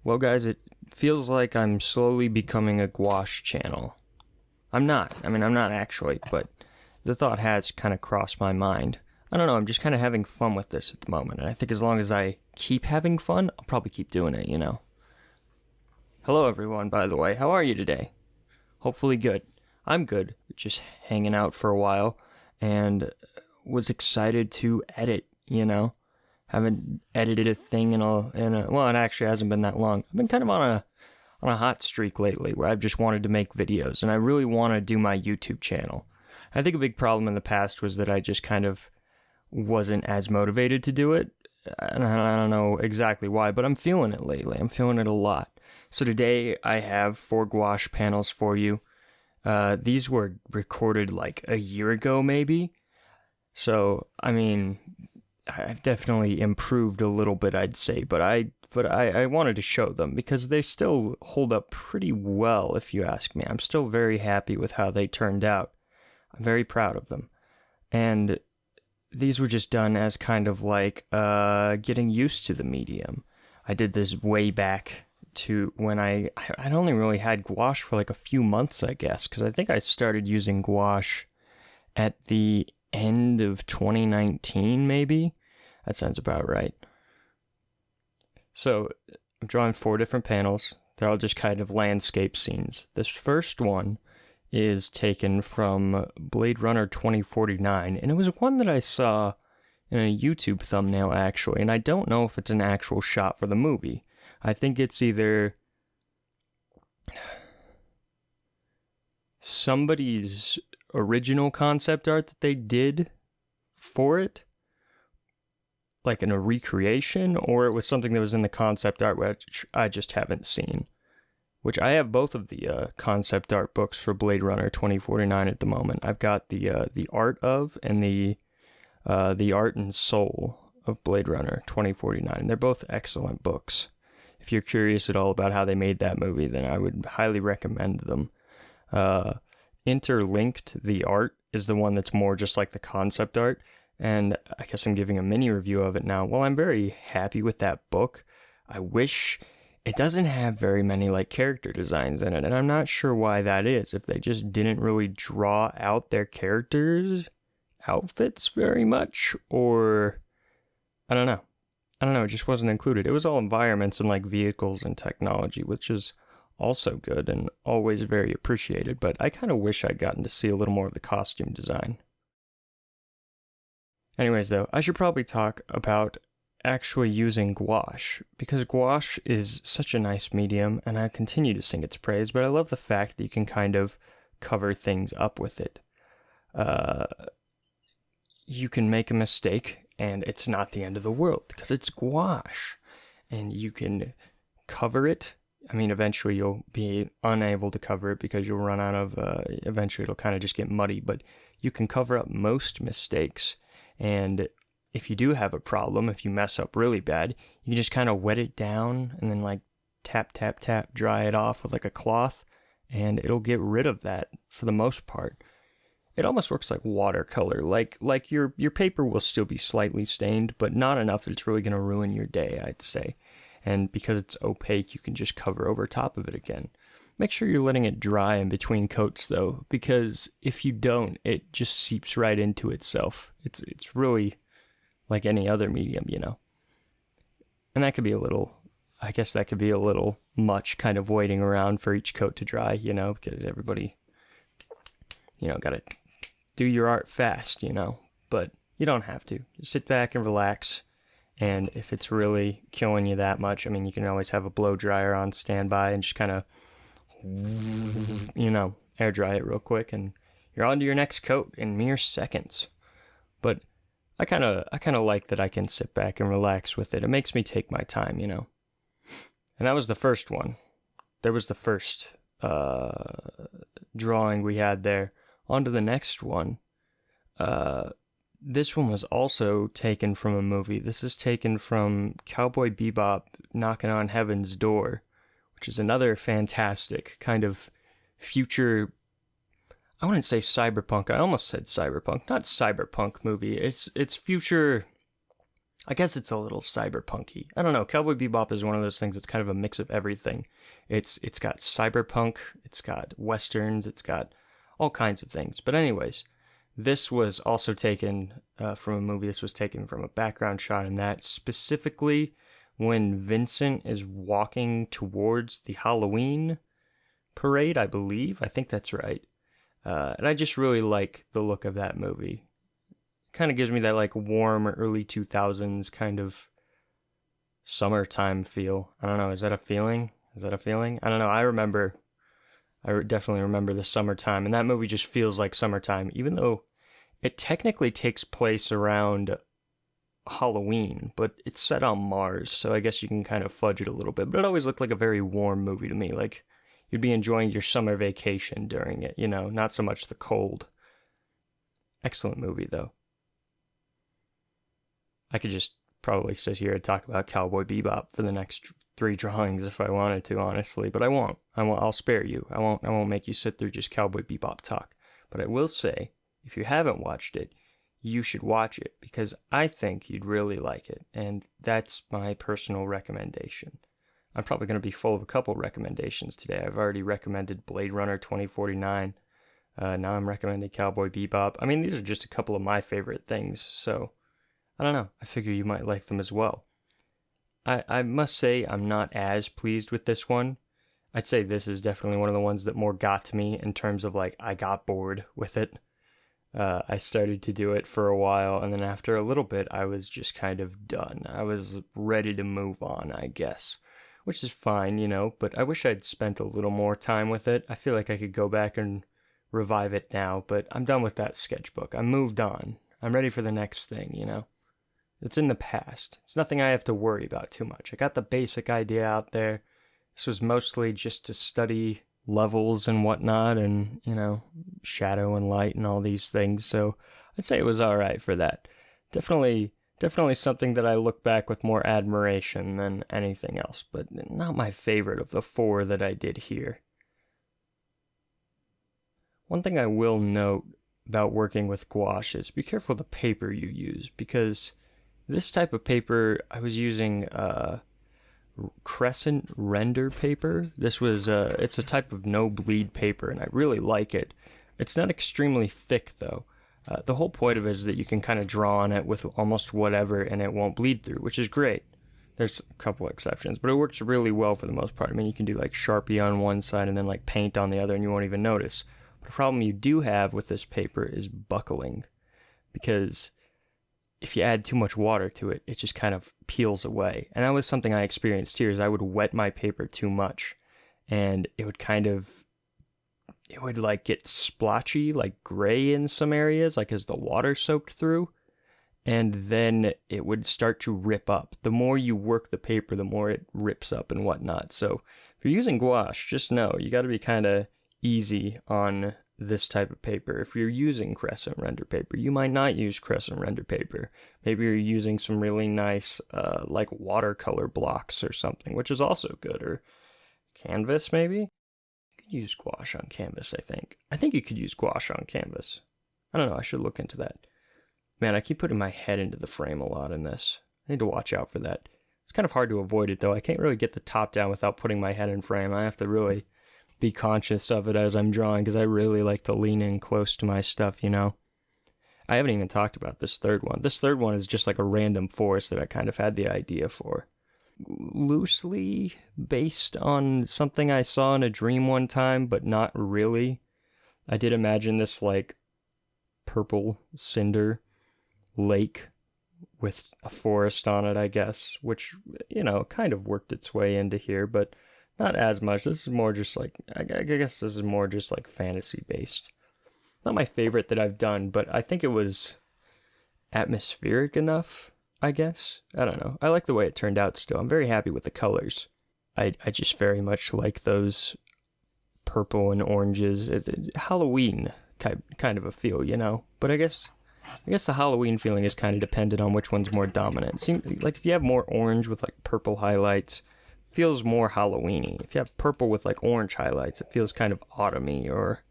Well, guys, it feels like I'm slowly becoming a gouache channel. I'm not. I'm not actually, but the thought has kind of crossed my mind. I don't know, I'm just kind of having fun with this at the moment, and I think as long as I keep having fun, I'll probably keep doing it. Hello, everyone, by the way. How are you today? Hopefully good. I'm good. Just hanging out for a while, and was excited to edit. Haven't edited a thing well, it actually hasn't been that long. I've been kind of on a hot streak lately where I've just wanted to make videos, and I really want to do my YouTube channel. I think a big problem in the past was that I just kind of wasn't as motivated to do it. And I don't know exactly why, but I'm feeling it lately. I'm feeling it a lot. So today I have 4 gouache panels for you. These were recorded like a year ago, maybe. So, I've definitely improved a little bit, I'd say, but I wanted to show them because they still hold up pretty well, if you ask me. I'm still very happy with how they turned out. I'm very proud of them. And these were just done as kind of like getting used to the medium. I did this way back to when I'd only really had gouache for like a few months, I guess, because I think I started using gouache at the end of 2019, maybe. That sounds about right. So I'm drawing 4 different panels. They're all just kind of landscape scenes. This first one is taken from Blade Runner 2049, and it was one that I saw in a YouTube thumbnail, actually, and I don't know if it's an actual shot for the movie. I think it's either somebody's original concept art that they did for it, like in a recreation, or it was something that was in the concept art which I just haven't seen. Which I have both of the concept art books for Blade Runner 2049 at the moment. I've got the art of and the art and soul of Blade Runner 2049. They're both excellent books. If you're curious at all about how they made that movie, then I would highly recommend them. Interlinked, the art, is the one that's more just like the concept art, and I guess I'm giving a mini review of it now. Well, I'm very happy with that book. I wish it doesn't have very many like character designs in it, and I'm not sure why that is. If they just didn't really draw out their characters' outfits very much, or I don't know. It just wasn't included. It was all environments and like vehicles and technology, which is also good and always very appreciated, but I kind of wish I'd gotten to see a little more of the costume design. Anyways, though, I should probably talk about actually using gouache, because gouache is such a nice medium, and I continue to sing its praise, but I love the fact that you can kind of cover things up with it. You can make a mistake, and it's not the end of the world, because it's gouache, and you can cover it. Eventually you'll be unable to cover it because you'll run out of, eventually it'll kind of just get muddy, but you can cover up most mistakes, and if you do have a problem, if you mess up really bad, you can just kind of wet it down and then like tap, tap, tap, dry it off with like a cloth, and it'll get rid of that for the most part. It almost works like watercolor, like your paper will still be slightly stained, but not enough that it's really going to ruin your day, I'd say. And because it's opaque, you can just cover over top of it again. Make sure you're letting it dry in between coats, though, because if you don't, it just seeps right into itself. It's really like any other medium, And that could be a little much, kind of waiting around for each coat to dry, because everybody, gotta do your art fast, But you don't have to. Just sit back and relax. And if it's really killing you that much, you can always have a blow dryer on standby and just kind of, air dry it real quick, and you're on to your next coat in mere seconds. But I kind of like that I can sit back and relax with it. It makes me take my time, And that was the first one. There was the first drawing we had there. On to the next one. This one was also taken from a movie. This is taken from Cowboy Bebop Knocking on Heaven's Door, which is another fantastic kind of future, I wouldn't say cyberpunk, I almost said cyberpunk, not cyberpunk movie. It's future, I guess it's a little cyberpunky. I don't know. Cowboy Bebop is one of those things that's kind of a mix of everything. It's got cyberpunk, it's got westerns, it's got all kinds of things. But anyways, this was also taken from a movie. This was taken from a background shot, and that specifically when Vincent is walking towards the Halloween parade, I believe. I think that's right. And I just really like the look of that movie. Kind of gives me that like warm early 2000s kind of summertime feel. I don't know. Is that a feeling? I don't know. I definitely remember the summertime, and that movie just feels like summertime, even though it technically takes place around Halloween, but it's set on Mars, so I guess you can kind of fudge it a little bit. But it always looked like a very warm movie to me, like you'd be enjoying your summer vacation during it, not so much the cold. Excellent movie, though. I could just probably sit here and talk about Cowboy Bebop for the next 3 drawings if I wanted to, honestly, but I won't. I'll spare you. I won't make you sit through just Cowboy Bebop talk. But I will say, if you haven't watched it, you should watch it because I think you'd really like it, and that's my personal recommendation. I'm probably going to be full of a couple recommendations today. I've already recommended Blade Runner 2049. Now I'm recommending Cowboy Bebop. I mean, these are just a couple of my favorite things, so I don't know. I figure you might like them as well. I must say I'm not as pleased with this one. I'd say this is definitely one of the ones that more got to me in terms of like I got bored with it. I started to do it for a while, and then after a little bit, I was just kind of done. I was ready to move on, I guess, which is fine, but I wish I'd spent a little more time with it. I feel like I could go back and revive it now, but I'm done with that sketchbook. I moved on. I'm ready for the next thing, It's in the past. It's nothing I have to worry about too much. I got the basic idea out there. This was mostly just to study levels and whatnot and, shadow and light and all these things. So I'd say it was all right for that. Definitely something that I look back with more admiration than anything else, but not my favorite of the 4 that I did here. One thing I will note about working with gouache is be careful the paper you use, because this type of paper, I was using crescent render paper. This was it's a type of no bleed paper, and I really like it. It's not extremely thick though. The whole point of it is that you can kind of draw on it with almost whatever and it won't bleed through, which is great. There's a couple exceptions, but it works really well for the most part. I mean, you can do like Sharpie on one side and then like paint on the other and you won't even notice. But the problem you do have with this paper is buckling, because if you add too much water to it, it just kind of peels away. And that was something I experienced here, is I would wet my paper too much and it would like get splotchy, like gray in some areas, like as the water soaked through, and then it would start to rip up. The more you work the paper, the more it rips up and whatnot. So if you're using gouache, just know you got to be kind of easy on this type of paper. If you're using crescent render paper, you might not use crescent render paper. Maybe you're using some really nice like watercolor blocks or something, which is also good, or canvas maybe. You could use gouache on canvas, I think you could use gouache on canvas. I don't know, I should look into that. Man, I keep putting my head into the frame a lot in this. I need to watch out for that. It's kind of hard to avoid it though. I can't really get the top down without putting my head in frame. I have to really be conscious of it as I'm drawing, because I really like to lean in close to my stuff, I haven't even talked about this third one. This third one is just like a random forest that I kind of had the idea for. Loosely based on something I saw in a dream one time, but not really. I did imagine this like purple cinder lake with a forest on it, I guess, which, kind of worked its way into here, but not as much. This is more just like, I guess this is more just like fantasy based. Not my favorite that I've done, but I think it was atmospheric enough, I guess. I don't know. I like the way it turned out still. I'm very happy with the colors. I just very much like those purple and oranges. Halloween kind of a feel, But I guess the Halloween feeling is kind of dependent on which one's more dominant. It seems like if you have more orange with like purple highlights, feels more Halloween-y. If you have purple with like orange highlights, it feels kind of autumny, or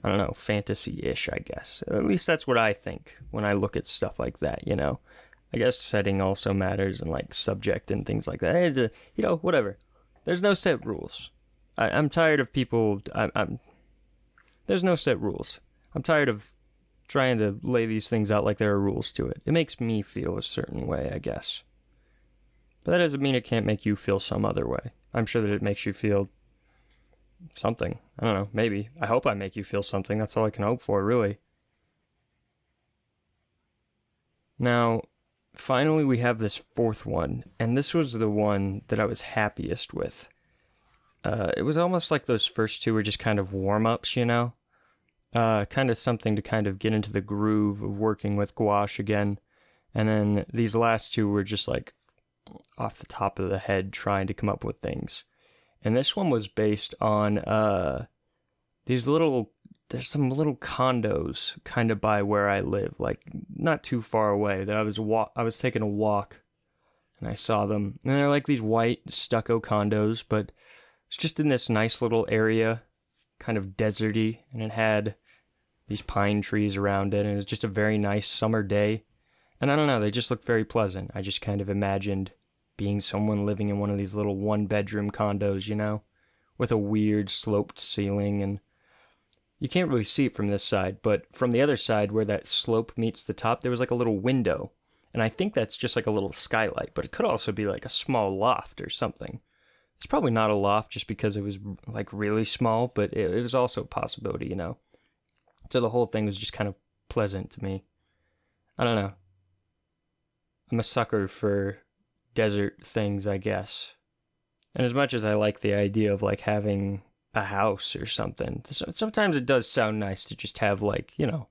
I don't know, fantasy-ish, I guess. At least that's what I think when I look at stuff like that, I I guess setting also matters, and like subject and things like that. Whatever. There's no set rules. I'm tired of people. There's no set rules. I'm tired of trying to lay these things out like there are rules to it. It makes me feel a certain way, I guess. But that doesn't mean it can't make you feel some other way. I'm sure that it makes you feel something. I don't know, maybe. I hope I make you feel something. That's all I can hope for, really. Now, finally we have this fourth one, and this was the one that I was happiest with. It was almost like those first two were just kind of warm-ups, you know? Kind of something to kind of get into the groove of working with gouache again. And then these last two were just like off the top of the head trying to come up with things. And this one was based on there's some little condos kind of by where I live, like not too far away, that I was taking a walk and I saw them. And they're like these white stucco condos, but it's just in this nice little area, kind of deserty, and it had these pine trees around it, and it was just a very nice summer day. And I don't know, they just looked very pleasant. I just kind of imagined being someone living in one of these little one-bedroom condos, you know, with a weird sloped ceiling, and you can't really see it from this side, but from the other side where that slope meets the top, there was like a little window, and I think that's just like a little skylight, but it could also be like a small loft or something. It's probably not a loft just because it was like really small, but it was also a possibility, you know. So the whole thing was just kind of pleasant to me. I don't know. I'm a sucker for desert things, I guess. And as much as I like the idea of like having a house or something, sometimes it does sound nice to just have like, you know,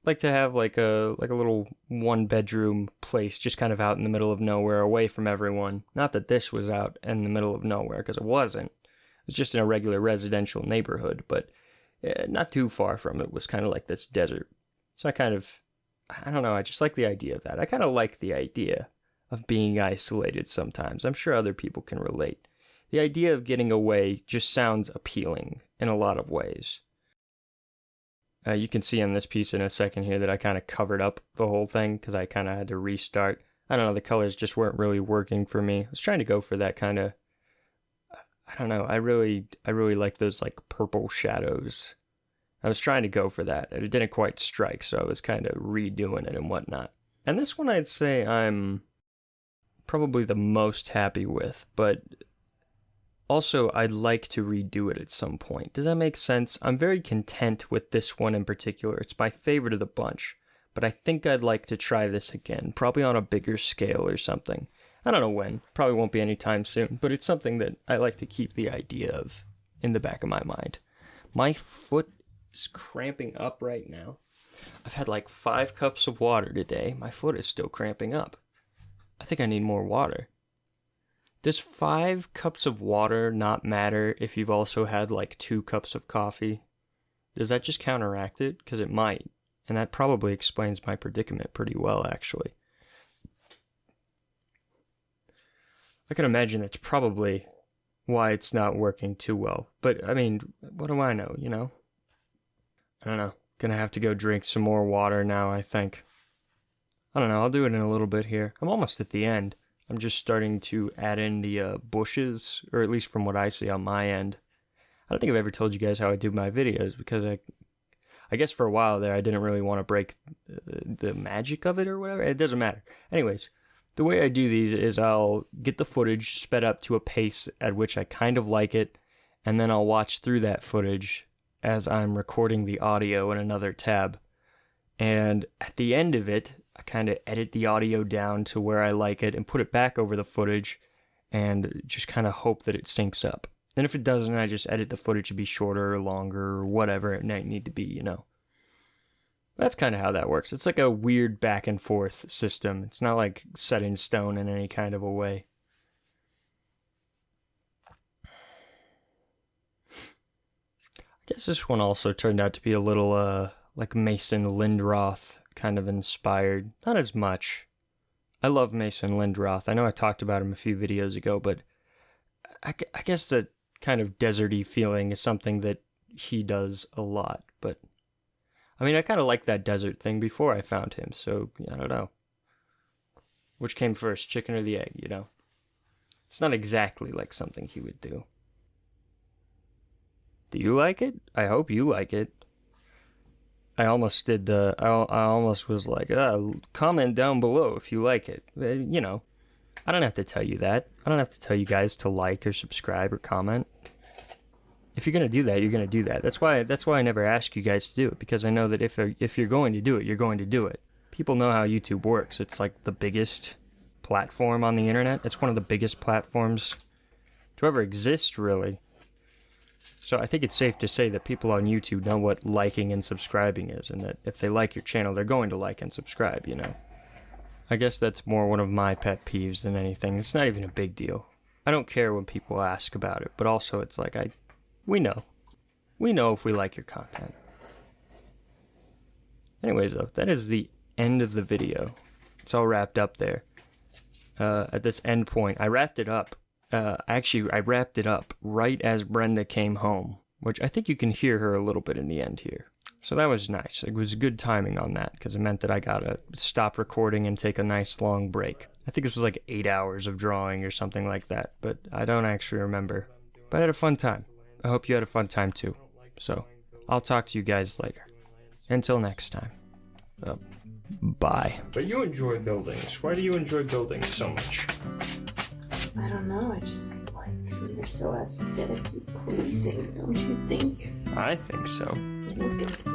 like to have like a little one bedroom place just kind of out in the middle of nowhere, away from everyone. Not that this was out in the middle of nowhere, because it wasn't. It was just in a regular residential neighborhood, but not too far from it was kind of like this desert. So I don't know, I just like the idea of that. I kind of like the idea of being isolated sometimes. I'm sure other people can relate. The idea of getting away just sounds appealing in a lot of ways. You can see in this piece in a second here that I kind of covered up the whole thing because I kind of had to restart. I don't know, the colors just weren't really working for me. I was trying to go for that kind of, I don't know, I really like those like purple shadows. I was trying to go for that, and it didn't quite strike, so I was kind of redoing it and whatnot. And this one I'd say I'm probably the most happy with, but also I'd like to redo it at some point. Does that make sense? I'm very content with this one in particular. It's my favorite of the bunch, but I think I'd like to try this again, probably on a bigger scale or something. I don't know when, probably won't be anytime soon, but it's something that I like to keep the idea of in the back of my mind. My foot is cramping up right now. I've had like 5 cups of water today. My foot is still cramping up. I think I need more water. Does 5 cups of water not matter if you've also had like 2 cups of coffee? Does that just counteract it? Because it might. And that probably explains my predicament pretty well, actually. I can imagine that's probably why it's not working too well. But, I mean, what do I know, you know? I don't know. Gonna have to go drink some more water now, I think. I don't know, I'll do it in a little bit here. I'm almost at the end. I'm just starting to add in the bushes, or at least from what I see on my end. I don't think I've ever told you guys how I do my videos, because I guess for a while there I didn't really want to break the magic of it or whatever. It doesn't matter. Anyways, the way I do these is I'll get the footage sped up to a pace at which I kind of like it, and then I'll watch through that footage as I'm recording the audio in another tab. And at the end of it, I kind of edit the audio down to where I like it and put it back over the footage and just kind of hope that it syncs up. And if it doesn't, I just edit the footage to be shorter or longer or whatever it might need to be, you know. That's kind of how that works. It's like a weird back and forth system. It's not like set in stone in any kind of a way. I guess this one also turned out to be a little like Mason Lindroth kind of inspired. Not as much. I love Mason Lindroth. I know I talked about him a few videos ago, but I guess that kind of deserty feeling is something that he does a lot. But I mean, I kind of liked that desert thing before I found him, so I don't know. Which came first, chicken or the egg, you know? It's not exactly like something he would do. Do you like it? I hope you like it. I almost was like, comment down below if you like it. You know, I don't have to tell you that. I don't have to tell you guys to like or subscribe or comment. If you're gonna do that, you're gonna do that. That's why I never ask you guys to do it, because I know that if you're going to do it, you're going to do it. People know how YouTube works. It's like the biggest platform on the internet. It's one of the biggest platforms to ever exist, really. So I think it's safe to say that people on YouTube know what liking and subscribing is, and that if they like your channel, they're going to like and subscribe, you know? I guess that's more one of my pet peeves than anything. It's not even a big deal. I don't care when people ask about it, but also it's like, we know. We know if we like your content. Anyways, though, that is the end of the video. It's all wrapped up there. At this end point, I wrapped it up. I wrapped it up right as Brenda came home, which I think you can hear her a little bit in the end here. So that was nice. It was good timing on that, because it meant that I gotta stop recording and take a nice long break. I think this was like 8 hours of drawing or something like that, but I don't actually remember. But I had a fun time. I hope you had a fun time too. So, I'll talk to you guys later. Until next time. Bye. But you enjoy buildings. Why do you enjoy buildings so much? I don't know, I just like they're so aesthetically pleasing, don't you think? I think so. Look at